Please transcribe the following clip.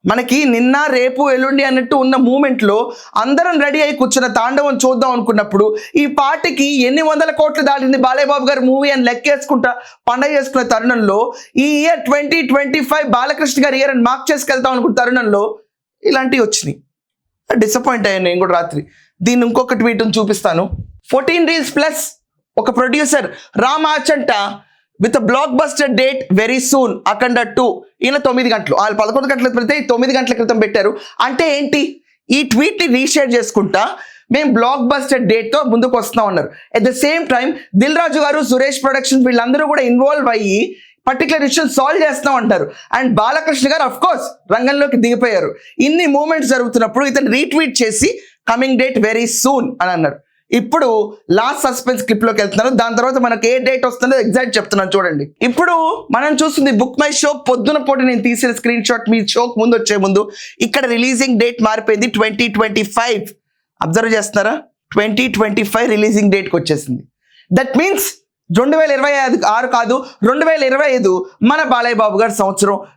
మనకి నిన్న రేపు ఎల్లుండి అన్నట్టు ఉన్న మూమెంట్లో అందరం రెడీ అయి కూర్చున్న తాండవం చూద్దాం అనుకున్నప్పుడు ఈ పార్టీకి ఎన్ని వందల కోట్లు దాటింది బాలయ్య బాబు గారి మూవీ అని లెక్కేసుకుంటా పండగ చేసుకునే తరుణంలో ఈ ఇయర్ 2025 బాలకృష్ణ గారి ఇయర్ అని మార్క్ చేసుకెళ్తాం అనుకున్న తరుణంలో ఇలాంటివి వచ్చినాయి. డిసప్పాయింట్ అయ్యాను నేను కూడా రాత్రి. దీన్ని ఇంకొక ట్వీట్ చూపిస్తాను. 14 Reels ప్లస్ ఒక producer Ram Achanta with blockbuster date very soon Akhanda 2 ఈయన 9 గంటలు, వాళ్ళు 11 గంటల పెడితే 9 గంటల క్రితం పెట్టారు. అంటే ఏంటి, ఈ ట్వీట్ని రీషేర్ చేసుకుంటా మేము బ్లాక్ బస్టర్ డేట్తో ముందుకు వస్తున్నాం అన్నారు. At the same time Dil Raju గారు, సురేష్ ప్రొడక్షన్స్ వీళ్ళందరూ కూడా ఇన్వాల్వ్ అయ్యి పర్టికులర్ ఇష్యూస్ సాల్వ్ చేస్తాం అంటారు. అండ్ బాలకృష్ణ గారు అఫ్ కోర్స్ రంగంలోకి దిగిపోయారు. ఇన్ని మూమెంట్స్ జరుగుతున్నప్పుడు ఇతను రీట్వీట్ చేసి కమింగ్ డేట్ వెరీ సూన్ అని అన్నారు. ఇప్పుడు లాస్ట్ సస్పెన్స్ క్లిప్ లోకి వెళ్తున్నాను. దాని తర్వాత మనకు ఏ డేట్ వస్తుందో ఎగ్జాక్ట్ చెప్తున్నాను చూడండి. ఇప్పుడు మనం చూస్తుంది బుక్ మై షో పొద్దున పూట నేను తీసిన స్క్రీన్ షాట్. మీ షోకి ముందు వచ్చే ముందు ఇక్కడ రిలీజింగ్ డేట్ మారిపోయింది, 2025. అబ్జర్వ్ చేస్తున్నారా, 2025 రిలీజింగ్ డేట్కి వచ్చేసింది. దట్ మీన్స్ 2026 కాదు, 2025 మన బాలయ్య బాబు గారి సంవత్సరం.